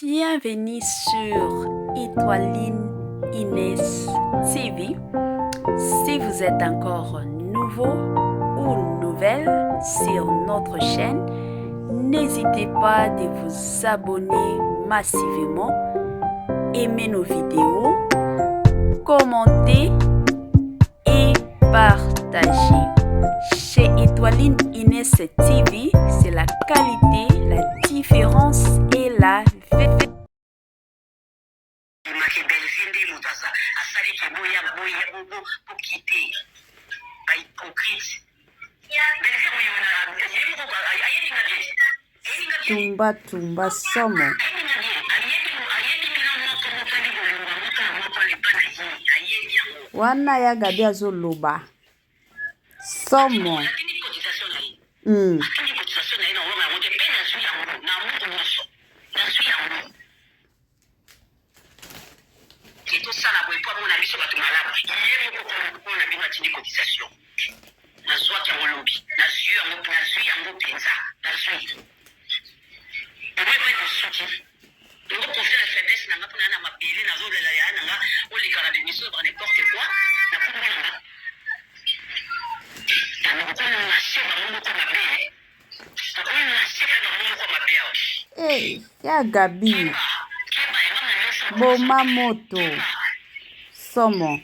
Bienvenue sur Étoiline Inès TV. Si vous êtes encore nouveau ou nouvelle sur notre chaîne, n'hésitez pas de vous abonner massivement, aimer nos vidéos, commenter et partager. Chez Étoiline Inès TV, c'est la qualité, la différence et la vérité. Tumba tumba somo. Wana ya gabi azoloba. Somo. Hey, ya gabi. Boma moto. Somo.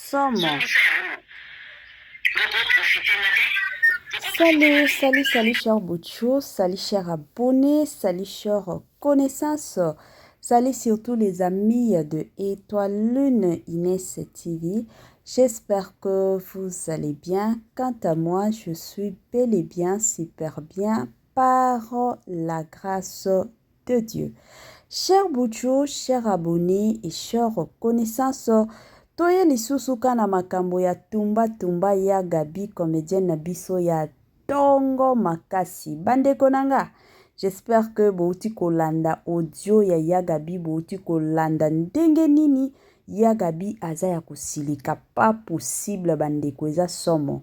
Somo. Salut, chers Bouchos, salut, chers abonnés, salut, chers connaissances, salut surtout les amis de Étoiline Inès TV. J'espère que vous allez bien. Quant à moi, je suis bel et bien, super bien, par la grâce de Dieu. Chers Bouchos, chers abonnés et chers connaissances, toye lisusu kana makambo ya tumba ya Gabi comédienne na biso ya tongo makasi. Bandeko nanga, j'espère que bouti kolanda audio ya Gabi, bouti kolanda ndenge nini ya Gabi aza ya kosilika. Pas possible bandeko, eza somo.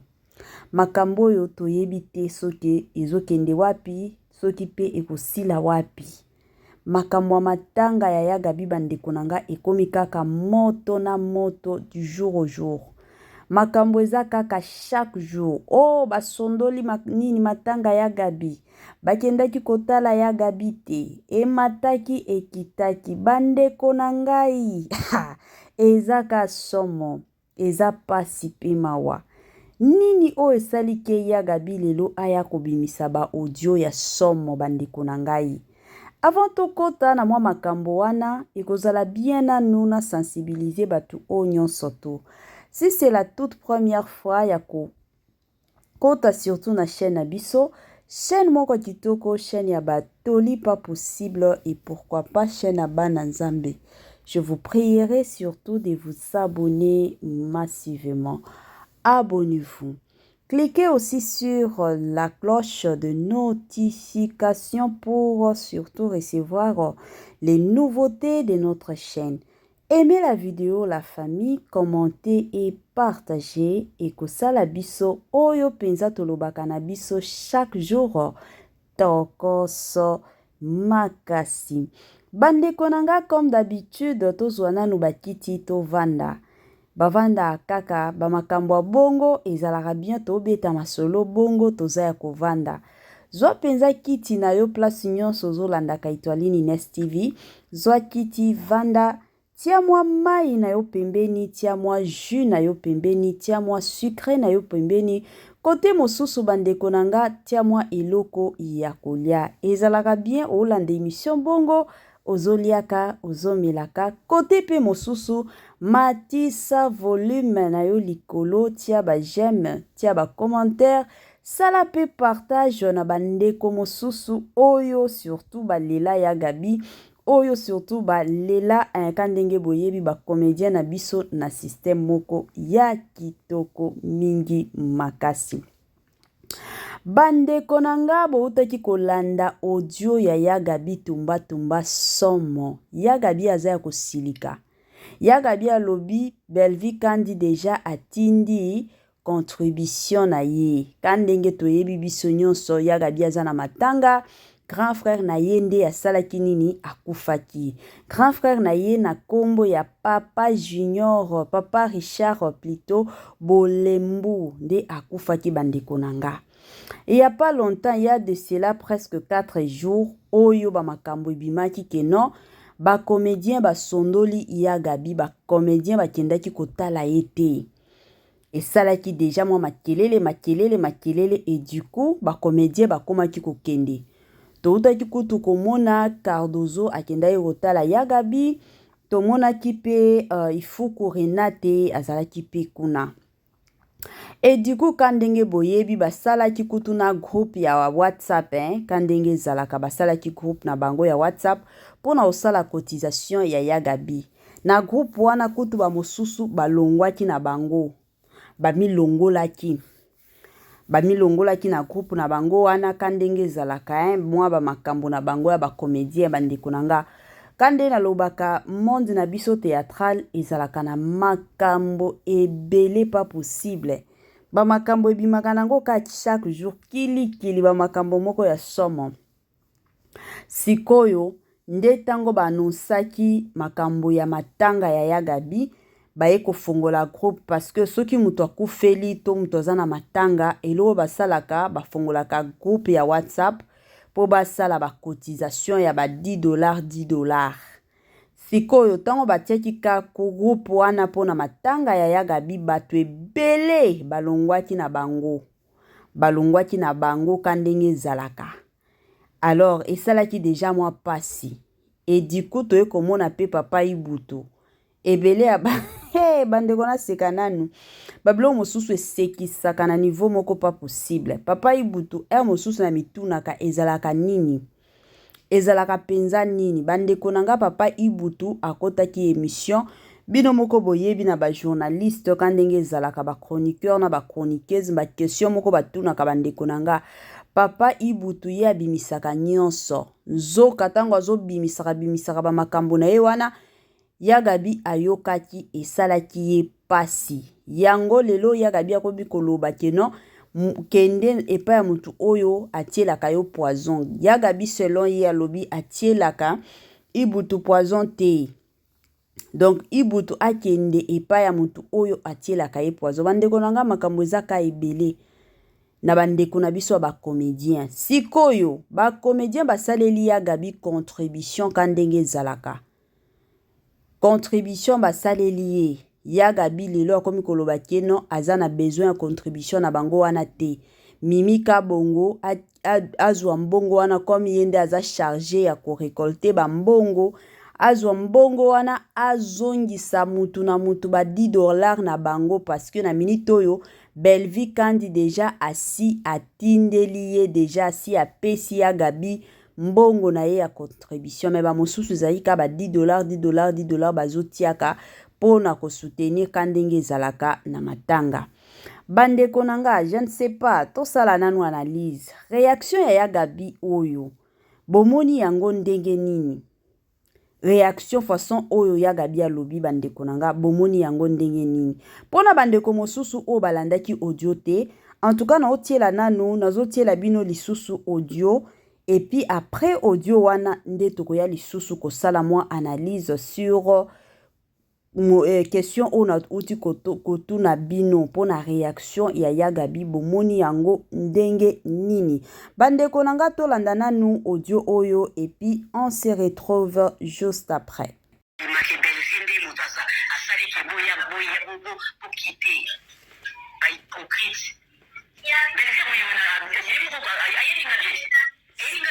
Makambo yo toyebi te soki ezokende wapi, soki pe ekosila wapi. Makambo matanga ya Gabi bandeko nanga ekomi kaka moto na moto du jour au jour. Makambo eza kaka chaque jour. Oh, basondoli nini matanga ya Gabi. Bakendaki kotala ya Gabi te. Emataki ekitaki. Bandeko nangai. Eza ka somo. Eza pasi pe mawa. Nini o esalike ya Gabi lelo aya kobimisa ba audio ya somo bandeko nangai. Avant to kota na mwa makambo wana, ekozala bien na nuna sensibiliser batu onyon soto. Si c'est la toute première fois ya kota surtout na chaîne Abisso, chaîne moko kitoko, chaîne ya batoli pas possible et pourquoi pas chaîne Abana Nzambe. Je vous prierai surtout de vous abonner massivement. Abonnez-vous. Cliquez aussi sur la cloche de notification pour surtout recevoir les nouveautés de notre chaîne. Aimez la vidéo, la famille, commentez et partagez. Et kosala biso oyo penza tolobaka na biso chaque jour. Tokoso makasi. Bandeko nanga comme d'habitude tozwa nanu bakiti to vanda. Bavanda kaka bamakambo bongo ezalaka bien tobeta masolo bongo toza ya kovanda. Zwa penza kiti na yo place nyonso ozolandaka Étoiline Inès TV. Zwa kiti vanda, tia mwa mai na yo pembeni, tia mwa jus na yo pembeni, tia mwa sucre na yo pembeni. Kote mosusu bandeko nanga tia mwa eloko ya kolia. Ezalaka bien olanda émission bongo ozoliaka ozomelaka. Kote pe mosusu matisa volume na yo likolo, tia ba j'aime, tia ba commentaire, sala pe partage na bandeko mosusu oyo surtout balela ya Gabi oyo surtout balela kandenge boyebi bacomédien na biso na système moko ya kitoko mingi makasi. Bandeko na nga boutaki kolanda audio ya Yagabi Tumba Tumba Somo. Yagabi aza ya kosilika. Yagabi alobi Belvi kandi deja atindi contribution na ye. Kandenge toyebi biso nyonso Yagabi aza na matanga. Grand frère na ye nde asalaki nini akufaki. Grand frère na ye na kombo ya Papa Junior, Papa Richard plutôt Bolembu nde akufaki bandeko na nga. Il n'y a pas longtemps, il y a de cela presque 4 jours, oyo ba makambo bimaki ke non, ba comédien ba sondoli Yagabi, ba comédien ba kendaki kotala ete. Et ça là qui déjà moi makelele et du coup ba comédien ba komaki kokende. Touta ki kutu komona Cardozo akenda kotala Yagabi, tomona ki pe Ifuku Renate azalaki pe kuna. Et du coup, kandenge boyebi basala ki kutu na groupe ya WhatsApp, kandenge zalaka basala ki groupe na bango ya WhatsApp, pona osala cotisation ya Yagabi. Na groupe wana kutu ba mosusu balongwaki na bango, bamilongolaki na groupe na bango wana kandenge zalaka, mwa ba makambo na bango ya ba comédien bandeko nanga. Kande na lobaka monde na biso théâtral ezalaka na makambo ebele pas possible. Ba makambo ebimaka nango ka chaque jour kili ba makambo moko ya somo. Sikoyo nde tango ba anonsaki makambo ya matanga ya Yagabi baye kofongola groupe parce que soki muto akufeli to muto aza na matanga elo basalaka bafongolaka groupe ya WhatsApp po basala ba cotisation ya ba $10. Sikoyo tango batiaki ka ku groupe wana pona matanga ya Yagabi bato ebele balongwaki na bango kandenge zalaka. Alors esalaki déjà moi pasi et du coup toye komona pe Papa Ibutu ebele ya bandeko na seka nanu bablo mosusu esekisaka na niveau moko pas possible. Papa Ibutu mosusu na mitunaka ezalaka nini, ezalaka penza nini. Bandeko nanga Papa Ibutu akotaki émission bino moko boyebi na ba journaliste kandenge ezalaka ba chroniqueur na ba chroniqueuse ba question moko batunaka bandeko nanga. Papa Ibutu ye abimisaka nyonso nzoka tango azobimisaka ba makambo na ye wana Yagabi ayokaki esalaki ye pasi. Yango lelo Yagabi akobi koloba keno kende epa ya mutu oyo atielaka yo poison. Yagabi selon ye alobi atielaka Ibutu poison te. Donc Ibutu akende epa ya mutu oyo atielaka ye poison. Bandeko nanga makambo ezaka ebele na bandeko na biso ba comédien. Sikoyo ba comédien basaleli Yagabi contribution kandenge zalaka. Contribution basaleli ye. Yagabi lelo akomi koloba keno azana besoin ya contribution na bango wana te. Mimika bongo azwa mbongo wana comme yende aza chargé ya ko récolter ba mbongo. Azwa mbongo wana azongisa mutu na mutu ba $10 na bango parce que na minute oyo Belvi kandi déjà asi atindeli ye déjà asi apesi Yagabi mbongo na ye ya contribution mais ba mosusu zaika ba $10 bazotiaka pona ko soutenir kandenge zalaka na matanga. Bandeko nanga je ne sais pas to sala nanu analyse réaction ya Yagabi oyo bomoni yango ndenge nini. Réaction façon oyo Yagabi alobi bandeko nanga bomoni yango ndenge nini. Pona bandeko mosusu o balandaki audio te, en tout cas na otiela nanu nazotiela bino lisusu audio et puis après audio wana nde tokoya lisusu ko sala moi analyse sur question ona uti kotu na bino pona réaction ya Yagabi bomoni yango ndenge nini. Bandeko nanga tolanda nanu audio oyo et puis on se retrouve juste après.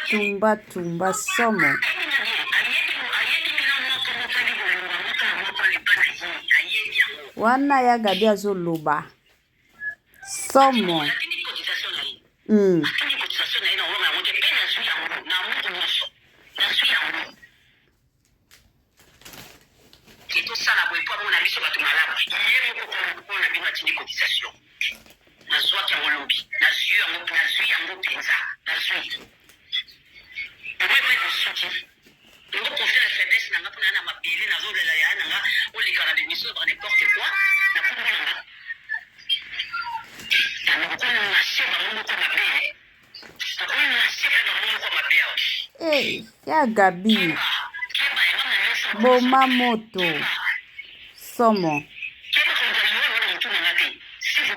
Tumba Tumba Somo. Wana Yagabi azoloba Somo. tout ça la boue pour mon ami sur bateau malade. Hier on a bien atteint cotisation. Na zwa qui en lobby, na zui en penza, na zui. On veut mettre du soutien. On veut confier la faiblesse na ngapona na mabele na zo la ya na nga o li kala de miso dans n'importe quoi. Na pour moi na. Na ko na sema mungu kwa mabele. Na ko na sema mungu kwa mabele. Ya Gabi. Boma moto. Somo. S'il vous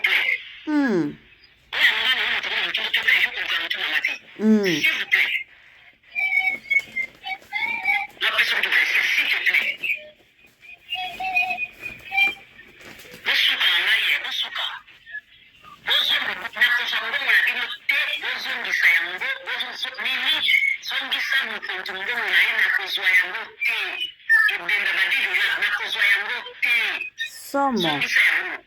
plaît. La personne de verset, s'il te plaît. Bosuka ngaye, bosuka. Bozongo na kozongo na bino te, bozongisa yango, bozongo nini, zongisa mukonto ngongo na ye na kozwa yango te. Ebenda badido na kozwa yango te. Somo. Zongisa yango.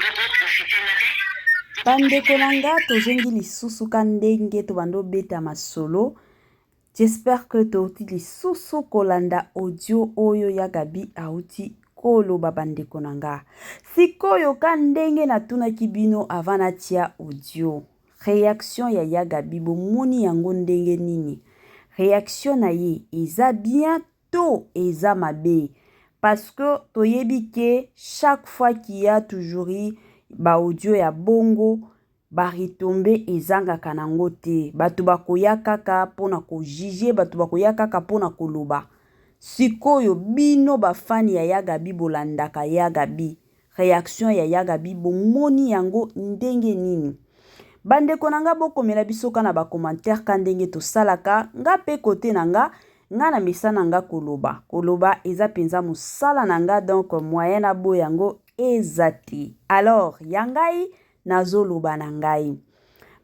Loko profite na te. Bandeko nanga tozengi lisusu ka ndenge tobando beta masolo. J'espère que toti lisusu kolanda audio oyo ya Gabi auti koloba bandeko nanga. Sikoyo ka ndenge natunaki bino avant natia audio. Réaction ya Gabi bomoni yango ndenge nini. Réaction na ye eza bien to eza mabe. Parce que toyebi ke chaque fois qu'il y a toujours ba audio ya bongo ba ritombe ezanga kanango te batu bakoya kaka pona ko juger batu bakoya kaka pona koloba sikoyo bino ba fani ya Gabi bolandaka ya Gabi réaction ya Gabi bomoni yango ndenge nini bandeko nanga bokomela bisoka na ba commentaire ka ndenge to salaka nga pe kote nanga nga na misana nga koloba eza penza musala nanga donc moyen na bo yango ezati. Alors, yangai nazoloba nangai.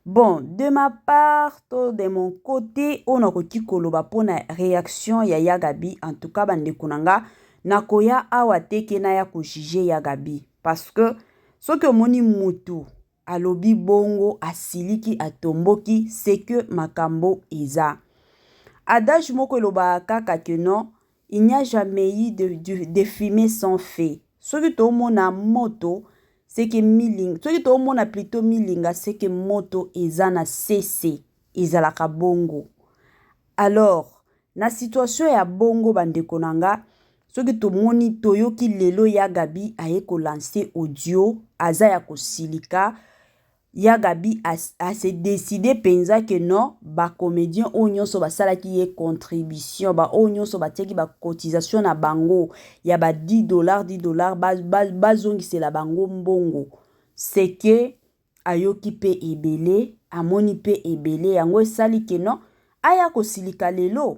Bon, de ma part, de mon côté, on a koti koloba pona réaction ya Gabi. En tout cas, bandeko nanga, nakoya awateke na ya kojije ya Gabi. Parce que, ce que moni mutu, alobi bongo, asiliki, atomboki, c'est que makambo eza. Adage moko loba kaka que non, il n'y a jamais eu de fumée sans feu. Ce qui to mona moto, c'est que miling. Ce qui to mona plutôt milinga, c'est que moto ezana cessé, ezalaka bongo. Alors, na situation ya bongo bandeko nanga, ce qui to moni toyoki lelo ya Gabi aye ko lancer audio, aza ya ko silika. Ya Gabi a se décidé penza que non ba comédien onyo so ba sala ki ye contribution ba onyo so ba teki ba cotisation na bango ya ba $10 bazongi c'est la bango mbongo c'est que ayoki pe ebele amoni pe ebele yango sali que non aya ko silika lelo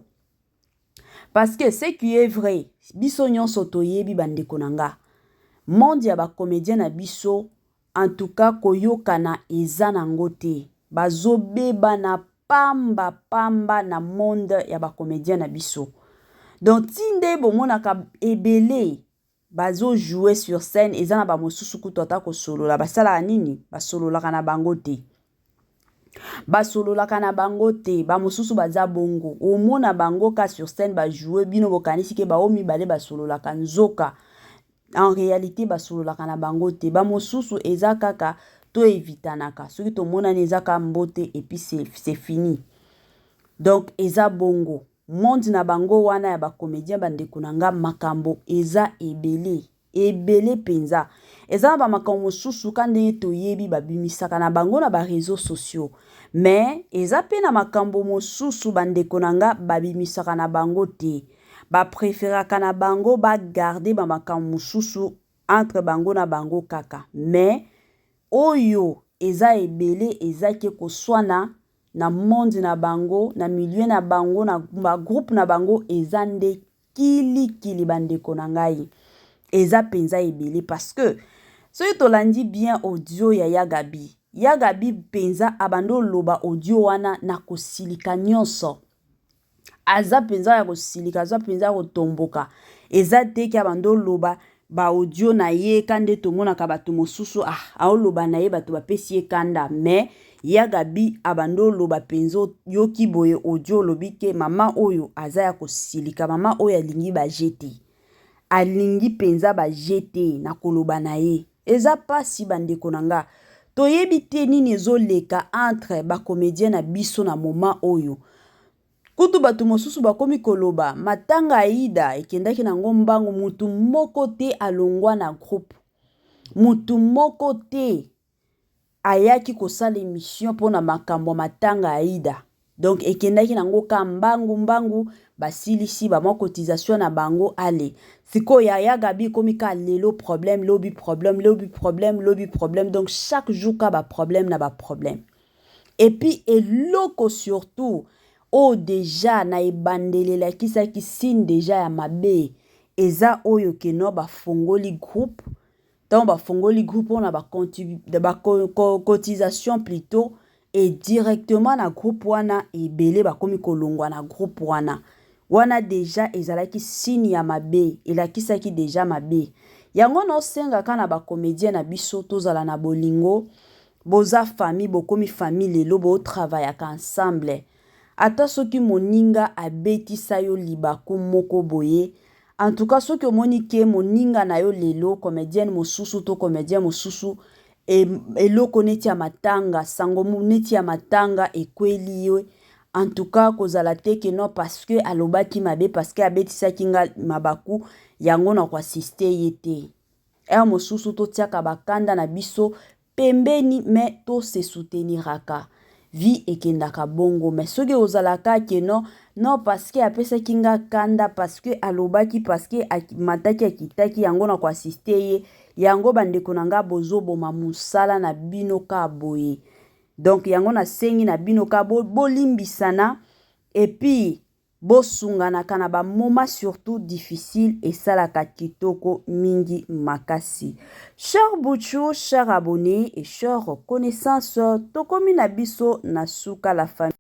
parce que ce qui est vrai biso nyonso toyebi bandeko nanga monde ya ba comédien na biso. En tout cas, koyokana eza nango te. Bazobeba na pamba na monde ya ba comédien na biso. Donc tinde bomonaka ebele bazo jouer sur scène eza na ba mosusu kutota ko solola basala nini basololaka na bango te. Basololaka na bango te ba mosusu baza bongo. Omona bango ka sur scène ba jouer bino bokanisi ke ba omi bale basololaka nzoka. En réalité basololaka na bango te ba mosusu eza kaka to evitanaka soki to mona eza ka mbote et puis c'est fini. Donc eza bongo monde na bango wana ya ba comédien bandeko nanga makambo eza ebele penza eza ba makambo mosusu kande to yebi babimisaka na bango na ba réseaux sociaux mais eza pe na makambo mosusu bandeko nanga babimisaka na bango te. Ba préféraka na bango ba garder ba makambo mususu entre bango na bango kaka mais oyo eza ebele eza ke koswana na monde na bango na milieu na bango na ba groupe na bango eza nde kili bandeko na ngai eza penza ebele parce que soki tolandi bien audio ya Gabi penza abando loba audio wana na kosilika nyonso aza penza ya kosilika aza penza ya kotomboka eza teki abando loba ba audio na ye kande tomonaka bato mosusu aoloba na ye bato bapesi ye kanda mais ya Gabi abando loba penzo yoki boye audio lobi ke mama oyo aza ya kosilika mama oyo alingi bajeti alingi penza ba jete na koloba na ye. Eza pasi bandeko na nga. Toyebi te nini ezoleka entre ba comédien na biso na moment oyo. Kutu batu mosusu bakomi koloba matanga Aida ekendaki na ngombango mutu moko te alongwa na groupe. Mutu moko te ayaki kosala émission pona makambo matanga Aida. Donc ekendaki na ngoka mbangu basilisi ba mwa cotisation na bango ale. Siko ya Gabi komika lelo problème, lobby problème. Donc chaque jour ka ba problème na ba problème. Et puis eloko surtout déjà na ebandelela kisaki signe déjà ya mabe. Eza oyo keno ba fongoli groupe. Donc ba fongoli groupe on a ba cotisation plutôt et directement na groupe wana ebele ba komi kolongwa na groupe wana. Wana déjà ezalaki signe ya mabe, elakisaki déjà mabe. Yango no senga kana ba comédien na biso tozala na bolingo, boza famille bokomi famille lelo bo travaillaka ensemble. Ata soki moninga abeti sayo libaku moko boye, en tout cas soki omoni ke moninga na yo lelo comédienne mosusu to comédien mosusu eloko neti ya matanga, sango neti ya matanga ekweli yo. En tout cas, kozala teke non parce que alobaki mabe, parce que abetisaki nga mabaku, yango na kwa assiste yete. Mosusu to tiaka bakanda na biso, pembeni me to se souteniraka. Vi ekendaka bongo. Mais soki ozalaka ke non parce que apesaki nga kanda, parce que alobaki, parce que mataki akitaki yango na kwa assiste ye, yango bandeko na nga bozo boma musala na bino ka boye. Donc yango na sengi na bino ka bolimbisana et puis bosungana kana ba moment surtout difficile et salaka kitoko mingi makasi. Chers Bouchou, chers abonnés et chers connaissances, tokomi na biso na suka la famille.